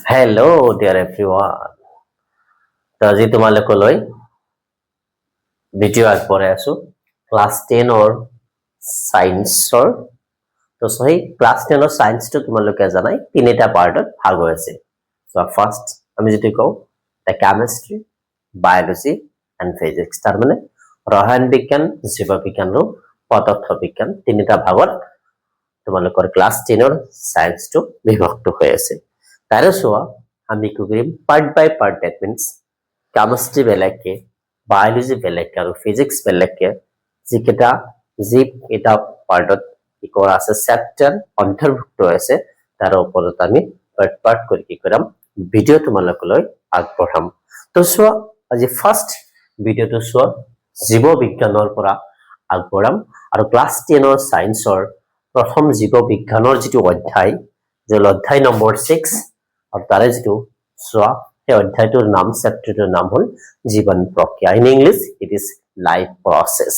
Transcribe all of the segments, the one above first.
Hello, dear everyone. তো আজি তোমালোকলৈ ভিডিঅ' আগবঢ়াই আছো ক্লাছ 10ৰ সায়েন্সৰ। তো সেই ক্লাছ 10ৰ সায়েন্সটো তোমালোকে জানাই তিনিটা পাৰ্টত ভাগ হৈ আছে। সো ফাৰ্স্ট আমি যেটো কওঁ কেমিষ্ট্ৰি, বায়োলজি এণ্ড ফিজিক্স, তাৰ মানে ৰসায়ন বিজ্ঞান, জীৱ বিজ্ঞান আৰু পদাৰ্থ বিজ্ঞান তিনিটা ভাগত তোমালোকৰ ক্লাছ 10ৰ সায়েন্সটো বিভক্ত হৈ আছে। তাৰে চোৱা আমি কি কৰিম part by part, that means chemistry বেলেগকে, বায়োলজি বেলেগকে আৰু ফিজিক্স বেলেগকে যি এটা পাৰ্টত কি কৰা আছে চেপ্টাৰ অন্তৰ্ভুক্ত আছে তাৰ ওপৰত আমি পাৰ্ট কৰি কি কৰিম ভিডিঅ' তোমালোকলৈ আগবঢ়াম। তো চোৱা আজি ফাৰ্স্ট ভিডিঅ'টো চোৱা জীৱ বিজ্ঞানৰ পৰা আগবঢ়াম আৰু ক্লাছ 10ৰ সায়েন্সৰ প্ৰথম জীৱ বিজ্ঞানৰ যিটো অধ্যায় যে অধ্যায় নম্বৰ 6 আৰু তাৰে যিটো চোৱা এই অধ্যায়টোৰ নাম চেপ্টাৰটোৰ নাম হ'ল জীৱন প্ৰক্ৰিয়া। In English it is life process.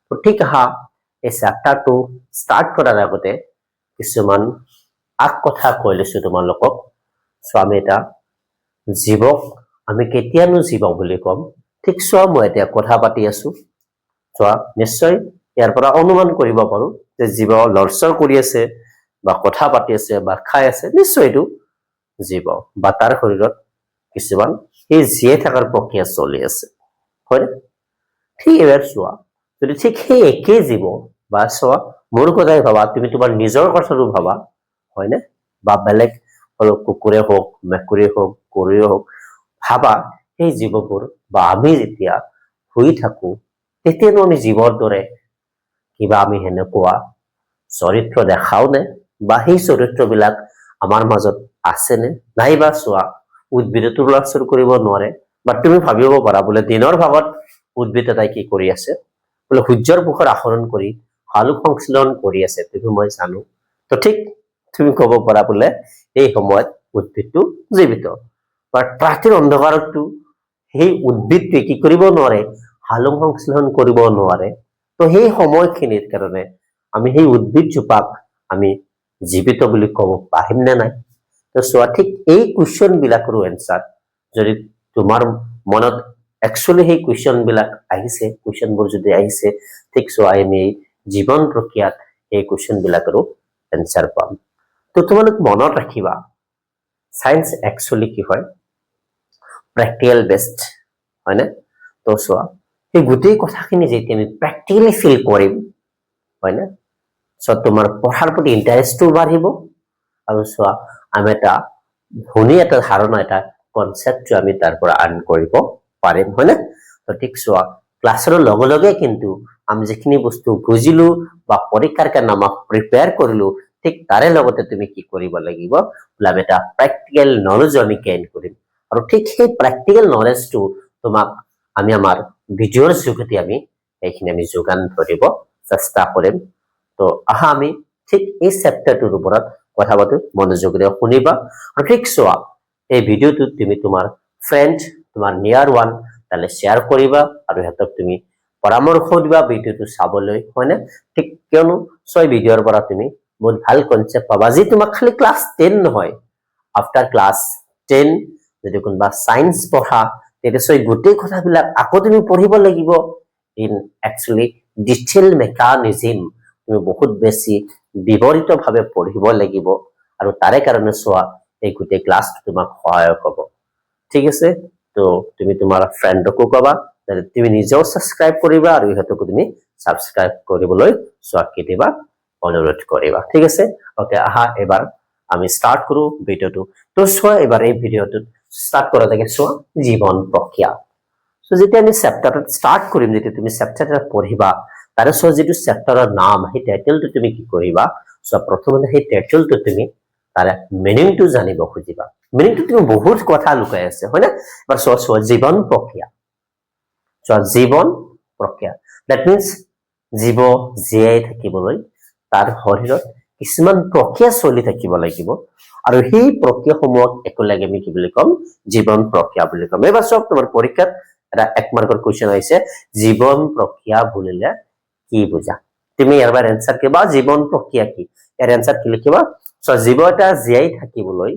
তো ঠিক হা এই চেপ্টাৰটো ষ্টাৰ্ট কৰাৰ আগতে কিছুমান কথা কৈ লৈছো তোমালোকক। সো আমি এটা জীৱক আমি কেতিয়ানো জীৱ বুলি ক'ম, ঠিক চোৱা মই এতিয়া কথা পাতি আছো, চোৱা নিশ্চয় ইয়াৰ পৰা অনুমান কৰিব পাৰো যে জীৱ লৰচৰ কৰি আছে বা কথা পাতি আছে বা খাই আছে, নিশ্চয় এইটো জীৱ বা তাৰ শৰীৰত কিছুমান এই জীয়াই থকাৰ প্ৰক্ৰিয়া চলি আছে, হয়। ঠিক এবাৰ চোৱা যদি ঠিক সেই একেই জীৱ বা চোৱা মোৰ কথাই ভাবা, তুমি তোমাৰ নিজৰ কথাটো ভাবা, হয়নে, বা বেলেগ কুকুৰে হওক, মেকুৰী হওক, গৰুৱে হওক, ভাবা সেই জীৱবোৰ বা আমি যেতিয়া শুই থাকো তেতিয়ানো আমি জীৱৰ দৰে কিবা আমি হেনেকুৱা চৰিত্ৰ দেখাও নে, বা সেই চৰিত্ৰবিলাক আমাৰ মাজত আছে নে নাইবা চোৱা উদ্ভিদতো লৰচৰ কৰিব নোৱাৰে, বা তুমি ভাবিব পাৰা বোলে দিনৰ ভাগত উদ্ভিদ এটাই কি কৰি আছে বোলে সূৰ্যৰ পোহৰ আহৰণ কৰি সালোক সংশ্লেষণ কৰি আছে, তুমি মই জানো। তো ঠিক তুমি ক'ব পাৰা বোলে এই সময়ত উদ্ভিদটো জীৱিত, বা ৰাতিৰ অন্ধকাৰতটো সেই উদ্ভিদটোৱে কি কৰিব নোৱাৰে সালোক সংশ্লেষণ কৰিব নোৱাৰে। তো সেই সময়খিনিৰ কাৰণে আমি সেই উদ্ভিদজোপাক আমি জীৱিত বুলি ক'ব পাৰিম নে নাই। তো চোৱা ঠিক এই কুৱেশ্যন বিলাকৰো এনসাৰ যদি তোমাৰ মনত একচুয়ালি সেই কুৱেশ্যন বিলাক আহিছে, কুৱেশ্যনবোৰ যদি আহিছে, ঠিক চোৱা আমি জীৱন প্ৰক্ৰিয়াত এই কুৱেশ্যন বিলাকৰো এনসাৰ পাম। তো তোমালোক মনত ৰাখিবা সায়েন্স একচুয়ালি কি হয় প্ৰেক্টিকেল বেসড, হয় না। তো চোৱা এই গোটেই কথাখিনি যেতিয়া আমি প্ৰেক্টিকেলি ফিল কৰিম, হয় না, সো তোমাৰ পঢ়াৰ প্ৰতি ইন্টাৰেষ্টটো বাঢ়িব আৰু চোৱা আমি এটা ধুনী এটা ধাৰণা এটা কনসেপ্ট আমি তাৰ পৰা আৰ্ণ কৰিব পাৰিম, হয় না। তো ঠিক চোৱা ক্লাছৰ লগে লগে কিন্তু আমি যিখিনি বস্তু বুজিলো বা পৰীক্ষাৰ কাৰণে আমাক প্ৰিপেয়াৰ কৰিলো, ঠিক তাৰে লগতে তুমি কি কৰিব লাগিব বোলে এটা প্ৰেক্টিকেল নলেজ আমি গেইন কৰিম, আৰু ঠিক সেই প্ৰেক্টিকেল নলেজটো তোমাক আমি আমাৰ ভিডিঅ'ৰ যোগেদি আমি এইখিনি আমি যোগান ধৰিব চেষ্টা কৰিম। তো আহা আমি ঠিক এই চেপ্টাৰটোৰ ওপৰত কথা পাতো, মনোযোগেৰে শুনিবা আৰু ঠিক চোৱা এই ভিডিঅ'টো তুমি তোমাৰ ফ্ৰেণ্ড, তোমাৰ নিয়াৰ ওৱান তালে শ্বেয়াৰ কৰিবা আৰু হেতক তুমি পৰামৰ্শ দিবা ভিডিঅ'টো চাবলৈ, হয় না। ঠিক কিয়নো ছয় ভিডিঅ'ৰ পৰা তুমি বহুত ভাল কনসেপ্ট পাবা যি তোমাক খালি ক্লাছ 10 নহয়, আফটাৰ ক্লাছ 10 যদি কোনোবা সায়েন্স পঢ়া তেতিয়া গোটেই কথাবিলাক আকৌ তুমি পঢ়িব লাগিব ইন একচুয়ালি ডিটেইল মেকানিজম, তুমি বহুত বেছি বিৱৰিতভাৱে পঢ়িব লাগিব আৰু তাৰে কাৰণে চোৱা এই গোটেই ক্লাছটো তোমাক সহায়ক হ'ব, ঠিক আছে। তো তুমি তোমাৰ ফ্ৰেণ্ডকো কবা, তুমি নিজেও সাবস্ক্ৰাইব কৰিবা আৰু ইহঁতকো তুমি সাবস্ক্ৰাইব কৰিবলৈ চোৱা কেতিয়াবা অনুৰোধ কৰিবা, ঠিক আছে। ওকে আহা এবাৰ আমি স্টাৰ্ট কৰো ভিডিওটো। তো চোৱা এবাৰ এই ভিডিওটো স্টাৰ্ট কৰা থেকে চোৱা জীৱন প্ৰক্ৰিয়া। সো যেতিয়া আমি চেপ্টাৰটো স্টাৰ্ট কৰিম, যেতিয়া তুমি চেপ্টাৰটো পঢ়িবা তাৰে চোৱা যিটো চেপ্টাৰৰ নাম সেই টাইটেলটো তুমি কি কৰিবা, সো প্ৰথমতে সেই টাইটেলটো তুমি তাৰে মিনিংটো জানিব খুজিবা। মিনিংটো তুমি বহুত কথা লুকাই আছে, হয় না। এবাৰ চোৱা জীৱন প্ৰক্ৰিয়া, চোৱা জীৱন প্ৰক্ৰিয়া দ্যাট মিন্স জীৱ জীয়াই থাকিবলৈ তাৰ শৰীৰত কিছুমান প্ৰক্ৰিয়া চলি থাকিব লাগিব আৰু সেই প্ৰক্ৰিয়াসমূহক একেলগে আমি কি বুলি ক'ম জীৱন প্ৰক্ৰিয়া বুলি ক'ম। এবাৰ চোৱা তোমাৰ পৰীক্ষাত এটা 1 মাৰ্কৰ কুৱেশ্যন আহিছে জীৱন প্ৰক্ৰিয়া বুলিলে কি বুজা, তুমি এবাৰ এনসাৰ কিবা জীৱন প্ৰক্ৰিয়া কি, ইয়াৰ এনসাৰ কি লিখিবা। সো জীৱ এটা জীয়াই থাকিবলৈ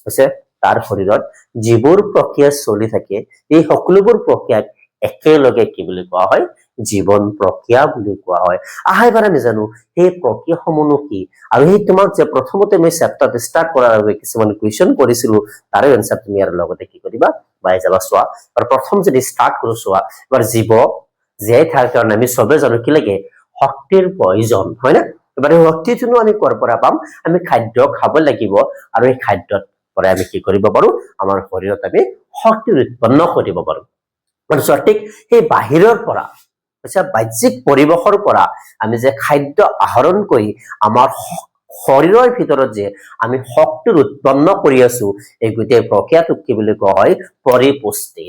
হৈছে তাৰ শৰীৰত যিবোৰ প্ৰক্ৰিয়া চলি থাকে এই সকলোবোৰ প্ৰক্ৰিয়াক একেলগে কি বুলি কোৱা হয় জীৱন প্ৰক্ৰিয়া বুলি কোৱা হয় আহাইবাৰ আমি জানো এই প্ৰক্ৰিয়াসমূহ কি আৰু এই তোমাক যে প্ৰথমতে মই চেপ্টাৰটো ষ্টাৰ্ট কৰাৰ আগতে কিছুমান কুৱেশ্যন কৰিছিলো তাৰে এনসাৰ তুমি ইয়াৰ লগতে কি কৰিবা বাই যাবা চোৱা আৰু প্ৰথম যদি ষ্টাৰ্ট কৰো চোৱা এবাৰ জীৱ জীয়াই থকাৰ কাৰণে আমি সবে জানো কি লাগে শক্তিৰ প্ৰয়োজন হয় না এবাৰে শক্তিটো আমি কৰ পৰা পাম আমি খাদ্য খাব লাগিব আৰু এই খাদ্যত পৰা আমি কি কৰিব পাৰো আমাৰ শৰীৰত আমি শক্তি উৎপন্ন কৰিব পাৰো মানে সঠিক সেই বাহিৰৰ পৰা বাহ্যিক পৰিবেশৰ পৰা আমি যে খাদ্য আহৰণ কৰি আমাৰ শৰীৰৰ ভিতৰত যে আমি শক্তি উৎপন্ন কৰি আছো এই গোটেই প্ৰক্ৰিয়াটোক কি বুলি কোৱা হয় পৰিপুষ্টি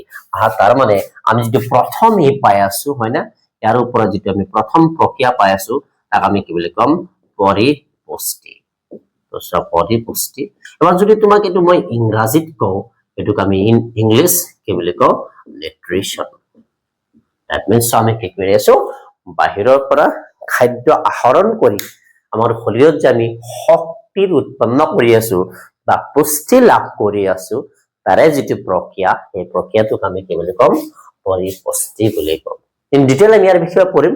তাৰ মানে আমি যদি প্ৰথম ই পাই আছো হয় না ইয়াৰ ওপৰত যদি আমি প্ৰথম প্ৰক্ৰিয়া পাই আছো তাক আমি কি বুলি কম পৰিপুষ্টি তো সব পৰিপুষ্টি এবাৰ যদি তোমাক এটো মই ইংৰাজীত কও এটোক আমি ইংলিশ কি বুলি কও নিউট্ৰিশন that means আমি কি কৰি আছো বাহিৰৰ পৰা খাদ্য আহৰণ কৰি আমাৰ শৰীৰত যে আমি শক্তি উৎপন্ন কৰি আছো বা পুষ্টি লাভ কৰি আছো তাৰে যেটো প্ৰক্ৰিয়া এই প্ৰক্ৰিয়াটোক আমি কি বুলি কম পৰিপুষ্টি বুলি কম ইন ডিটেইল আমি ইয়াৰ বিষয়ে পঢ়িম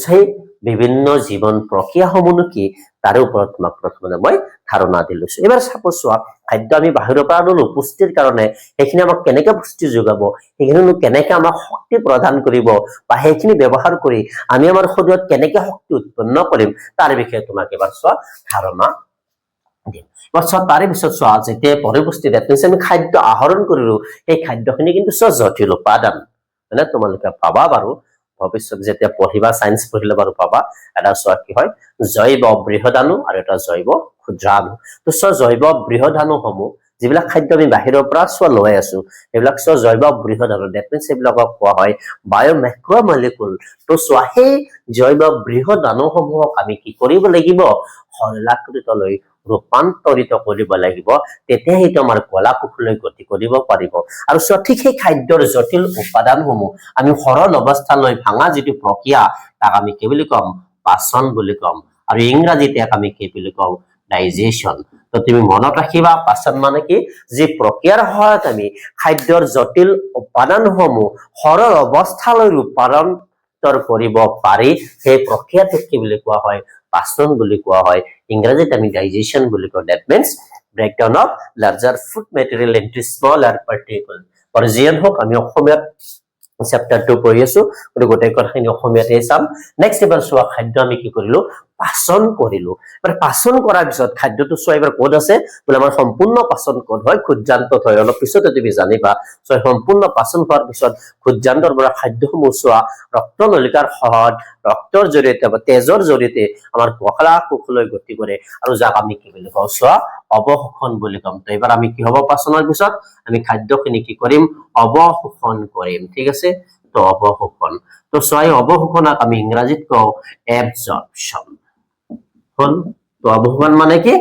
সেই বিভিন্ন জীৱন প্ৰক্ৰিয়াসমূহ কি তাৰ ওপৰত তোমাক প্ৰথমে মই ধাৰণা দিলৈছো এবাৰ সাপোজ চোৱা খাদ্য আমি বাহিৰৰ পৰা আনো পুষ্টিৰ কাৰণে সেইখিনি আমাক কেনেকৈ পুষ্টি যোগাব সেইখিনি কেনেকৈ আমাক শক্তি প্ৰদান কৰিব বা সেইখিনি ব্যৱহাৰ কৰি আমি আমাৰ শৰীৰত কেনেকৈ শক্তি উৎপন্ন কৰিম তাৰ বিষয়ে তোমাক এবাৰ চোৱা ধাৰণা দিম বাচ্চা তাৰে পিছত চোৱা যেতিয়া পৰিপুষ্টি দেখেছে আমি খাদ্য আহৰণ কৰিলো এই খাদ্যখিনি কিন্তু জটিল উপাদান মানে তোমালোকে পাবা বাৰু ভৱিষ্যত যেতিয়া পঢ়িবা সায়েন্স পঢ়িলে বাৰু পাবা এটা চোৱা কি হয় জৈৱ বৃহদাণু আৰু এটা জৈৱ ক্ষুদ্ৰাণু তো জৈৱ বৃহদাণু সমূহ যিবিলাক খাদ্য আমি বাহিৰৰ পৰা চোৱা লৈ আছো এইবিলাক জৈৱ বৃহদাণু দ্যাট মিন্স এইবিলাকক কোৱা হয় বায়োমেক্ৰো মলিকুল তো চোৱা সেই জৈৱ বৃহদাণু সমূহক আমি কি কৰিব লাগিব শৰীৰাকৃতলৈ ৰূপান্তৰিত কৰিব লাগিব তেতিয়া সেইটো আমাৰ কলা কুশলৈ গতি কৰিব পাৰিব আৰু সঠিক সেই খাদ্যৰ জটিল উপাদানসমূহ আমি সৰল অৱস্থালৈ ভাঙা যেটো প্ৰক্ৰিয়া তাক আমি কি বুলি কম পাচন বুলি কম আৰু ইংৰাজীতে আমি কি বুলি কম ডাইজেশন তো তুমি মনত ৰাখিবা পাচন মানে কি যে প্ৰক্ৰিয়াৰ সহায়ত আমি খাদ্যৰ জটিল উপাদানসমূহ সৰল অৱস্থালৈ ৰূপান্তৰ কৰিব পাৰি সেই প্ৰক্ৰিয়াটোক কি বুলি কোৱা হয় পাচন বুলি কোৱা হয় ইংৰাজীত আমি ডাইজেশন বুলি কওঁ that means breakdown of larger food material into smaller particle origin হোক আমি অসমীয়াত চেপ্টাৰ 2 পঢ়ি আছো গোটেই কথাখিনি অসমীয়াতে চাম নেক্সট এবাৰ চোৱা খাদ্য আমি কি কৰিলো পাচন কৰিলো মানে পাচন কৰাৰ পিছত খাদ্যটো চোৱা এবাৰ কোড আছে বলে আমাৰ সম্পূৰ্ণ পাচন কোড হয় ক্ষুদ্ৰান্তত হয় অলপ পিছতে তুমি জানিবা সো সম্পূৰ্ণ পাচন হোৱাৰ পিছত ক্ষুদ্ৰান্তৰ পৰা খাদ্যসমূহ চোৱা ৰক্তনলিকাৰ সহায়ত ৰক্তৰ জৰিয়তে বা তেজৰ জৰিয়তে আমাৰ কলা কুশলৈ গতি কৰে আৰু যাক আমি কি বুলি কওঁ চোৱা অৱশোষণ বুলি কম তো এবাৰ আমি কি হ'ব পাচনৰ পিছত আমি খাদ্যখিনি কি কৰিম অৱশোষণ কৰিম ঠিক আছে তো অৱশোষণ তো চোৱা অৱশোষণক আমি ইংৰাজীত কওঁ এবজৰ্পচন হল তো অৱশোষণ মানে কি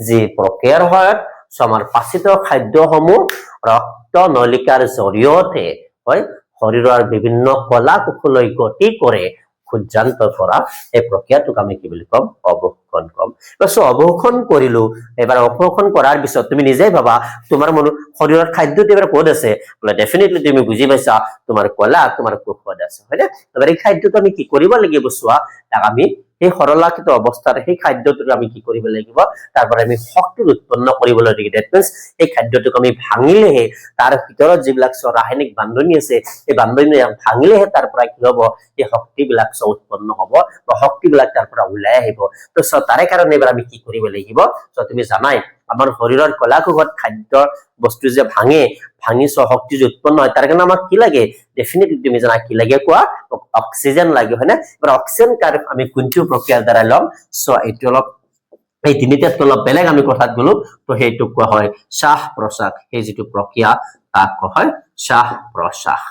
যে প্ৰক্ৰিয়াৰ সহায়ত আমাৰ পাচিত খাদ্যসমূহ ৰক্তনলিকাৰ জৰিয়তে হয় শৰীৰৰ বিভিন্ন কলা কুশলৈ গতি কৰে ক্ষুদ্ৰান্তৰ পৰা এই প্ৰক্ৰিয়াটোক আমি কি বুলি কম অৱশোষণ কম সো অৱশোষণ কৰিলো এবাৰ অৱশোষণ কৰাৰ পিছত তুমি নিজেই ভাবা তোমাৰ মন শৰীৰৰ খাদ্যটো এবাৰ কোড আছে বলে ডেফিনেটলি তুমি বুজি পাইছা তোমাৰ কলা তোমাৰ কুশল আছে হয়নে এবাৰ এই খাদ্যটো আমি কি কৰিব লাগিব চোৱা তাক আমি এই সৰলাকৃত অৱস্থাৰ সেই খাদ্যটো আমি কি কৰিব লাগিব তাৰপৰা আমি শক্তি উৎপন্ন কৰিবলৈ লাগিব দ্যাট মিন্স এই খাদ্যটোক আমি ভাঙিলেহে তাৰ ভিতৰত যিবিলাক ৰাসায়নিক বান্ধনী আছে এই বান্ধনী ভাঙিলেহে তাৰ পৰা কি হ'ব এই শক্তিবিলাক উৎপন্ন হ'ব বা শক্তিবিলাক তাৰ পৰা ওলাই আহিব তো তাৰে কাৰণে এবাৰ আমি কি কৰিব লাগিব তো তুমি জানাই আমাৰ শৰীৰৰ কলাকুশত খাদ্য বস্তু যে ভাঙি শক্তি উৎপন্ন হয় তাৰ কাৰণে আমাক কি লাগে ডেফিনেটলি তুমি জানা কি লাগে কোৱা অক্সিজেন লাগে হয় না এবাৰ অক্সিজেন কাৰ্ড আমি কোনটো প্ৰক্ৰিয়াৰ দ্বাৰা লম সো এইটো অলপ এই তিনিটাত অলপ বেলেগ আমি কথাত গলো তো সেইটো কোৱা হয় শ্বাস প্ৰশ্বাস এই যেটো প্ৰক্ৰিয়া তাক কোৱা হয় শ্বাস প্ৰশ্বাস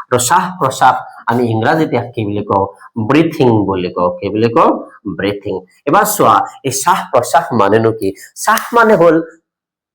আৰু শ্বাস প্ৰশ্বাস আমি ইংৰাজীতে কি বুলি কওঁ ব্ৰিথিং বুলি কওঁ কি বুলি কওঁ ব্ৰিথিং এবাৰ চোৱা এই শ্বাস প্ৰশ্বাস মানেনো কি শ্বাস মানে হল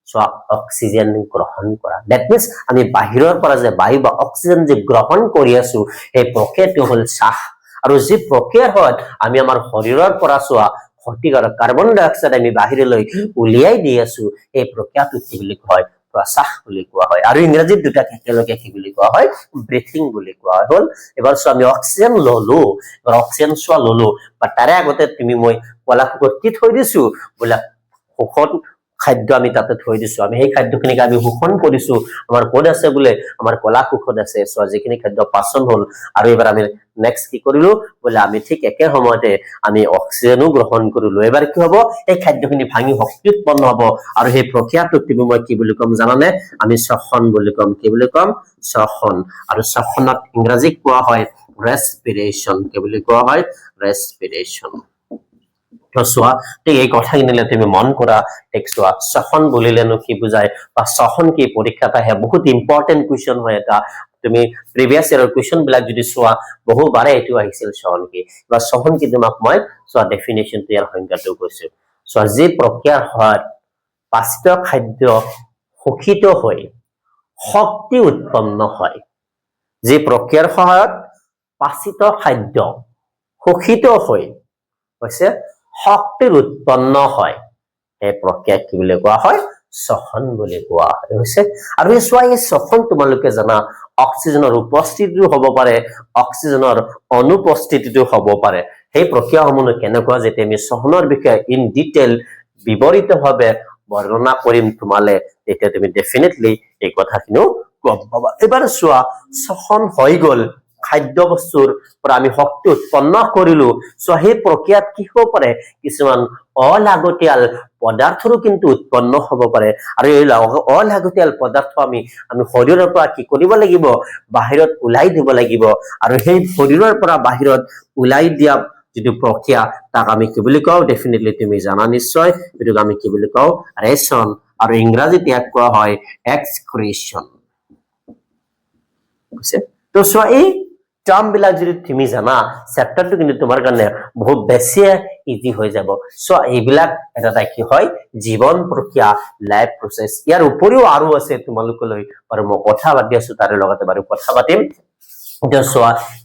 চোৱা অক্সিজেন গ্ৰহণ কৰা দ্যাট মিন্স আমি বাহিৰৰ পৰা যে বায়ু বা অক্সিজেন যে গ্ৰহণ কৰি আছো এই প্ৰক্ৰিয়াটো হল শ্বাস আৰু যে প্ৰক্ৰিয়াৰ হয় আমি আমাৰ শৰীৰৰ পৰা চোৱা ক্ষতিকাৰক কাৰ্বন ডাই অক্সাইড আমি বাহিৰলৈ উলিয়াই দি আছো এই প্ৰক্ৰিয়াটো কি বুলি কয় প্ৰশ্বাস বুলি কোৱা হয় আৰু ইংৰাজীত দুটা একেলগে কি বুলি কোৱা হয় ব্ৰিথিং বুলি কোৱা হয় হল এবাৰ আমি অক্সিজেন ললো এবাৰ অক্সিজেন সোৱা ললো বা তাৰে আগতে তুমি মই কলা কুকটি থৈ দিছো বোলা সুখত খাদ্য আমি তাতে থৈ দিছো আমি সেই খাদ্যখিনিক আমি শোষণ কৰিছো আমাৰ কোড আছে বোলে আমাৰ কলা কুখত আছে সো যিখিনি খাদ্য পাচন হল আৰু এবাৰ আমি নেক্সট কি কৰিলো বোলে আমি ঠিক একে সময়তে আমি অক্সিজেনো গ্ৰহণ কৰিলো এবাৰ কি হ'ব এই খাদ্যখিনি ভাঙি শক্তি উৎপন্ন হ'ব আৰু সেই প্ৰক্ৰিয়াটো তুমি মই কি বুলি কম জানানে আমি শ্বসন বুলি কম কি বুলি কম শ্বসন আৰু শ্বসনত ইংৰাজীত কোৱা হয় ৰেসপিৰেশন কি বুলি কোৱা হয় ৰেসপিৰেশন সোৱা ঠিক এই কথাখিনিলে তুমি মন কৰা ঠিক সোৱা শ্বসন বুলিলেনো কি বুজায় বা শ্বসন কি পৰীক্ষাত আহে বহুত ইম্পৰ্টেন্ট কোৱেশ্চন হয় এটা তুমি প্ৰিভিয়াস ইয়াৰৰ কোৱেশ্চন বিলাক যদি সোৱা বহুবাৰে এটো আহিছিল শ্বসন কি বা শ্বসন কি তোমাক মই সোৱা ডেফিনিশন ইয়াৰ সংজ্ঞাটো কৈছো সোৱা যে প্ৰক্ৰিয়াৰ হয় পাচিত খাদ্য শোষিত হৈ শক্তি উৎপন্ন হয় যে প্ৰক্ৰিয়াৰ সহায়ত পাচিত খাদ্য শোষিত হৈ হৈছে শক্তিৰ উৎপন্ন হয় এই প্ৰক্ৰিয়া কি বুলি কোৱা হয় শ্বসন বুলি কোৱা হয় হৈছে আৰু এই শ্বসন তোমালোকে জানা অক্সিজেনৰ উপস্থিতিটো হ'ব পাৰে অক্সিজেনৰ অনুপস্থিতিটো হ'ব পাৰে সেই প্ৰক্ৰিয়াসমূহ কেনেকুৱা যে আমি শ্বসনৰ বিষয়ে ইন ডিটেইল বিৱৰিতভাৱে বৰ্ণনা কৰিম তোমালে তেতিয়া তুমি ডেফিনেটলি এই কথাখিনিও গম পাবা এবাৰ সোৱা শ্বসন হৈ গল খাদ্য বস্তুৰ পৰা আমি শক্তি উৎপন্ন কৰিলো সো সেই প্ৰক্ৰিয়াত কি হ'ব পাৰে কিছুমান অলাগতিয়াল পদাৰ্থৰো কিন্তু উৎপন্ন হ'ব পাৰে আৰু এই অলাগতিয়াল পদাৰ্থ আমি শৰীৰৰ পৰা কি কৰিব লাগিব বাহিৰত উলাই দিব লাগিব আৰু সেই শৰীৰৰ পৰা বাহিৰত উলাই দিয়া যেটো প্ৰক্ৰিয়া তাক আমি কি বুলি কও ডেফিনেটলি তুমি জানা নিশ্চয় এটো আমি কি বুলি কও ৰেশন আৰু ইংৰাজীত ইয়াক কোৱা হয় এক্সক্ৰিশন তো সো এই টাৰ্ম বিলাক যদি তুমি জানা চ্যাপ্টাৰটো কিন্তু তোমাৰ কাৰণে বহুত বেছি ইজি হৈ যাব সো এইবিলাক এটা কি হয় জীৱন প্ৰক্ৰিয়া লাইফ প্ৰসেস ইয়াৰ উপৰিও আৰু আছে তোমালোকলৈ আৰু মই কথা পাতি আছো তাৰে লগতে বাৰু কথা পাতিম সো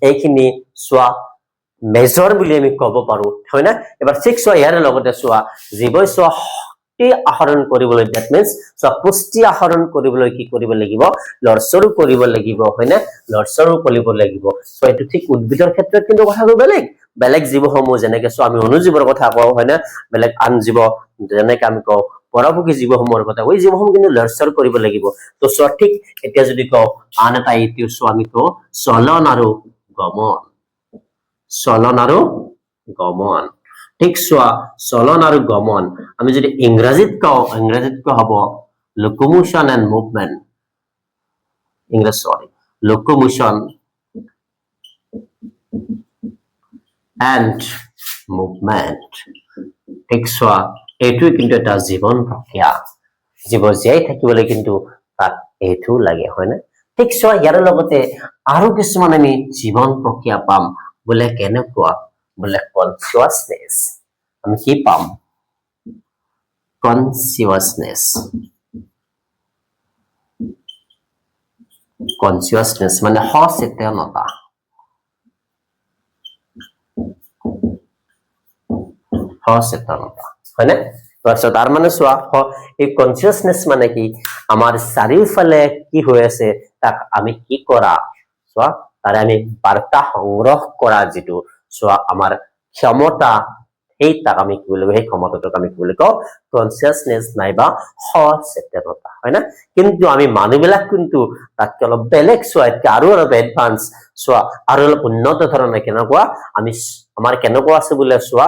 এইখিনি সো মেজৰ বুলি আমি ক'ব পাৰো হয় না এবাৰ 6 সো ইয়াৰ লগতে সো জীৱই সো আহৰণ কৰিবলৈ দ্যাট মিন্স সো পুষ্টি আহৰণ কৰিবলৈ কি কৰিব লাগিব লৰচৰু কৰিব লাগিব হয়নে লৰচৰু কৰিব লাগিব সো এটো ঠিক উদ্ভিদৰ ক্ষেত্ৰত কিন্তু কথাটো বেলেগ জীৱসমূহ যেনেকৈ সো আমি অনুজীৱৰ কথা কওঁ হয়নে বেলেগ আন জীৱ যেনেকৈ আমি কওঁ পৰভোগী জীৱসমূহৰ কথা ওই জীৱসমূহ কিন্তু লৰচৰ কৰিব লাগিব তো সো ঠিক এতিয়া যদি কওঁ আন এটা ইতি সো আমি কওঁ চলন আৰু গমন ঠিক সোৱা চলন আৰু গমন আমি যদি ইংৰাজীত কওঁ হ'ব locomotion and movement locomotion and movement ঠিক সোৱা এটো কিন্তু এটা জীৱন প্ৰক্ৰিয়া জীৱ জীয়াই থাকিবলৈ কিন্তু তাক এটো লাগে হয় না ঠিক সোৱা ইয়াৰ লগতে আৰু কিছুমান আমি জীৱন প্ৰক্ৰিয়া পাম বোলে কেনেকুৱা বোলে কনসিয়াসনেস আমি কি পাম কনসিয়াসনেস মানে সচেতনতা হয়নে তো তাৰ মানে সোৱা এই কনসিয়াসনেস মানে কি আমাৰ চাৰিওফালে কি হৈ আছে তাক আমি কি কৰা সোৱা তাৰে আমি বাৰ্তা সংগ্ৰহ কৰা যেটো সোৱা আমাৰ ক্ষমতা এই তাক আমি কি বলবো এই ক্ষমতাটোক আমি কি বুলি কওঁ কনসিয়াসনেস নাইবা সচেতনতা হয় না কিন্তু আমি মানুহবিলাক কিন্তু তাক অলপ বেলেগ সোৱাতকে আৰু অলপ এডভান্স সোৱা আৰু অলপ উন্নত ধৰণে কেনেকুৱা আমি আমাৰ কেনেকুৱা আছে বোলে সোৱা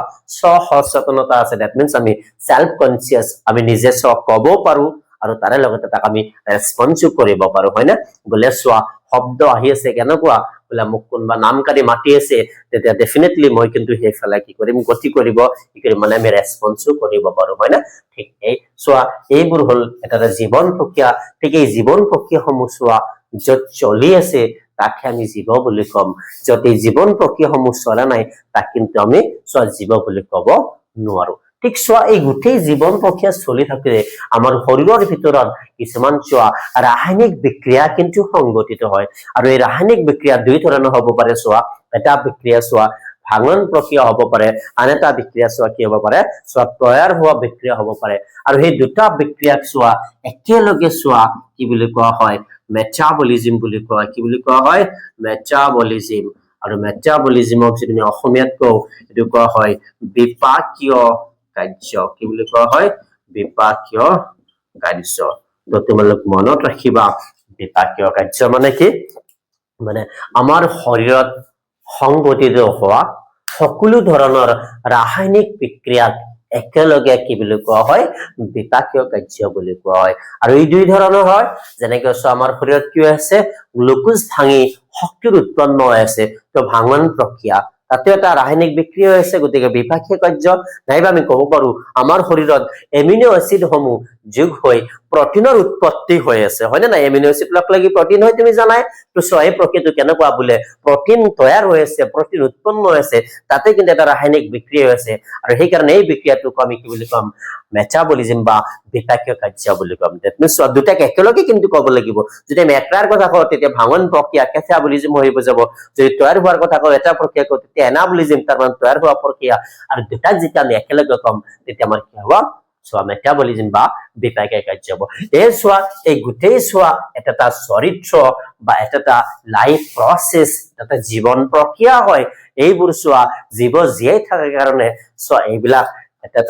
সচেতনতা আছে দ্যাট মিন্স আমি সেলফ কনসিয়াস আমি নিজে ক'ব পাৰো আৰু তাৰে লগতে তাক আমি ৰেসপন্স কৰিব পাৰো হয় না বোলে সোৱা শব্দ আহি আছে কেনেকুৱা বোলে মোক কোনবা নামকাৰী মাতি আছে তেতিয়া ডেফিনেটলি মই কিন্তু হেফালে কি কৰিম গতি কৰিব মানে আমি ৰেসপন্স কৰিব পাৰো হয় না ঠিক এই সোৱা এইবোৰ হল এটা জীৱন প্ৰক্ৰিয়া ঠিক এই জীৱন প্ৰক্ৰিয়াসমূহ সোৱা যত চলি আছে তাকে আমি জীৱ বুলি কম যদি জীৱন প্ৰক্ৰিয়াসমূহ চলা নাই তাক কিন্তু আমি সোৱা জীৱ বুলি ক'ব নোৱাৰো ঠিক সোৱা এই গুটেই জীৱন প্ৰক্ৰিয়া চলি থাকে আমাৰ শৰীৰৰ ভিতৰত কিছুমান সোৱা ৰাসায়নিক বিক্ৰিয়া কিন্তু সংগঠিত হয় আৰু এই ৰাসায়নিক বিক্ৰিয়া দুই ধৰণৰ হ'ব পাৰে সোৱা এটা বিক্ৰিয়া সোৱা ভাঙন প্ৰক্ৰিয়া হ'ব পাৰে আন এটা বিক্ৰিয়া চোৱা কি হ'ব পাৰে চোৱা তৈয়াৰ হোৱা বিক্ৰিয়া হ'ব পাৰে আৰু সেই দুটা বিক্ৰিয়াক চোৱা একেলগে চোৱা কি বুলি কোৱা হয় মেটাবলিজম বুলি কোৱা কি বুলি কোৱা হয় মেটাবলিজম আৰু মেটাবলিজমক যদি আমি অসমীয়াত কওঁ এটো কোৱা হয় বিপাকীয় কাৰ্য কি বুলি কোৱা হয় বিপাকীয় কাৰ্য তো তোমালোক মনত ৰাখিবা বিপাকীয় কাৰ্য মানে কি মানে আমাৰ শৰীৰত সংগঠিত হোৱা সকলো ধৰণৰ ৰাসায়নিক বিক্ৰিয়াক একেলগে কি বুলি কোৱা হয় বিপাকীয় কাৰ্য বুলি কোৱা হয় আৰু এই দুই ধৰণৰ হয় যেনেকৈ আমাৰ শৰীৰত কি আছে গ্লুকোজ ভাঙি শক্তিৰ উৎপন্ন হৈ আছে তো ভাঙন প্ৰক্ৰিয়া তাতে এটা ৰাসায়নিক বিক্ৰিয়া হৈছে গতিকে বিপাকীয় কাৰ্য নাইবা আমি ক'ব পাৰো আমাৰ শৰীৰত এমিনো এসিড সমূহ যোগ হৈ প্ৰটিনৰ উৎপত্তি হৈ আছে হয়নে না এমিনো এসিড লাগি প্ৰটিন হয় তুমি জানাই তো এই প্ৰক্ৰিয়াটো কেনেকুৱা বোলে প্ৰটিন তৈয়াৰ হৈ আছে প্ৰটিন উৎপন্ন হৈ আছে তাতে কিন্তু এটা ৰাসায়নিক বিক্ৰিয়া হৈছে আৰু সেই কাৰণে এই বিক্ৰিয়াটোক আমি কি বুলি কম মেটাবলিজম বা বিপাকীয় কাৰ্য বুলি কম নিশ্চয় দুটাক একেলগে কিন্তু ক'ব লাগিব যদি আমি একটাৰ কথা কওঁ তেতিয়া ভাঙন প্ৰক্ৰিয়া কেটাবলিজম হৈ যাব যদি তৈয়াৰ হোৱাৰ কথা কওঁ এটা প্ৰক্ৰিয়া কওঁ তেতিয়া এনাবলিজম তাৰ মানে তৈয়াৰ হোৱা প্ৰক্ৰিয়া আৰু দুটাক যেতিয়া আমি একেলগে কম তেতিয়া আমাৰ কি হ'ব চোৱা মেটাবলিজম বা বিপাকীয় কাৰ্য হ'ব এই চোৱা এই গোটেই চোৱা এটা চৰিত্ৰ বা এটা লাইফ প্ৰসেস এটা জীৱন প্ৰক্ৰিয়া হয় এইবোৰ চোৱা জীৱ জীয়াই থকাৰ কাৰণে চোৱা এইবিলাক এটা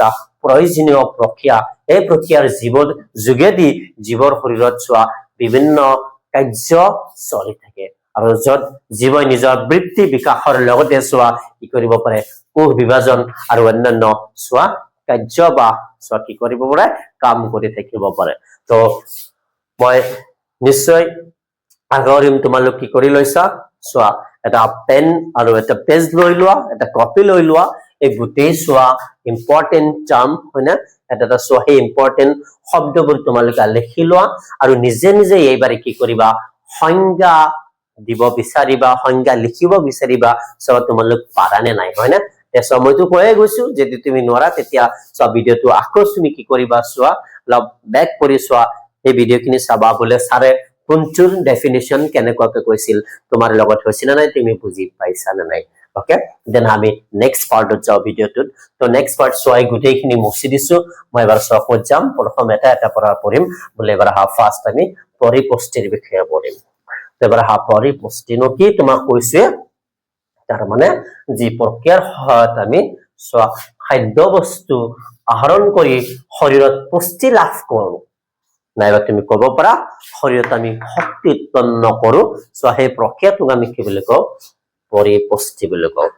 প্ৰয়োজনীয় প্ৰক্ৰিয়া এই প্ৰক্ৰিয়াৰ জীৱৰ যোগেদি জীৱৰ শৰীৰত চোৱা বিভিন্ন কাৰ্য চলি থাকে আৰু যত জীৱই নিজৰ বৃত্তি বিকাশৰ লগতে চোৱা কি কৰিব পাৰে কোষ বিভাজন আৰু অন্যান্য চোৱা কাৰ্য বা চোৱা কি কৰিব পাৰে কাম কৰি থাকিব পাৰে তো মই নিশ্চয় আগৰিম তোমালোক কি কৰি লৈছা চোৱা এটা পেন আৰু এটা পেজ লৈ লোৱা এটা কপি লৈ লোৱা এই গোটেই চোৱা ইম্পৰ্টেন্ট টাৰ্ম হয়না এটা চোৱা সেই ইম্পৰ্টেন্ট শব্দবোৰ তোমালোকে লিখি লোৱা আৰু নিজে নিজে এইবাৰে কি কৰিবা সংজ্ঞা দিব বিচাৰিবা সংজ্ঞা লিখিব বিচাৰিবা চোৱা তোমালোক পাৰানে নাই হয়না এসো মইতো কৈয়ে গৈছো যদি তুমি নোৱাৰা তেতিয়া চোৱা ভিডিওটো আকৌ তুমি কি কৰিবা চোৱা অলপ বেক কৰি চোৱা এই ভিডিওখিনি চাবা বলে সাৰে কোনটোৰ ডেফিনিশন কেনেকুৱাকৈ কৈছিল তোমাৰ লগত হৈছিল নাই তুমি বুজি পাইছা না নাই ওকে দেন আমি নেক্সট পাৰ্টত যাও ভিডিওটোত তো নেক্সট পাৰ্ট সোয়াই গুটেইখিনি মুছি দিছো মই এবাৰ সপোজ যাম প্ৰথম এটা পঢ়া পঢ়িম বলে এবাৰ ফাৰ্স্ট আমি পৰিপুষ্টিৰ বিষয়ে পঢ়িম এবাৰ পৰিপুষ্টিনো কি তোমাক কৈছে তাৰ মানে যি প্ৰক্ৰিয়াৰ সহায়ত আমি সোয়া খাদ্য বস্তু আহৰণ কৰি শৰীৰত পুষ্টি লাভ কৰো নাইবা তুমি ক'ব পাৰা শৰীৰত আমি শক্তি উৎপন্ন কৰো সো সেই প্ৰক্ৰিয়াটোক আমি কি বুলি কওঁ পৰিপুষ্টি বুলি কওঁ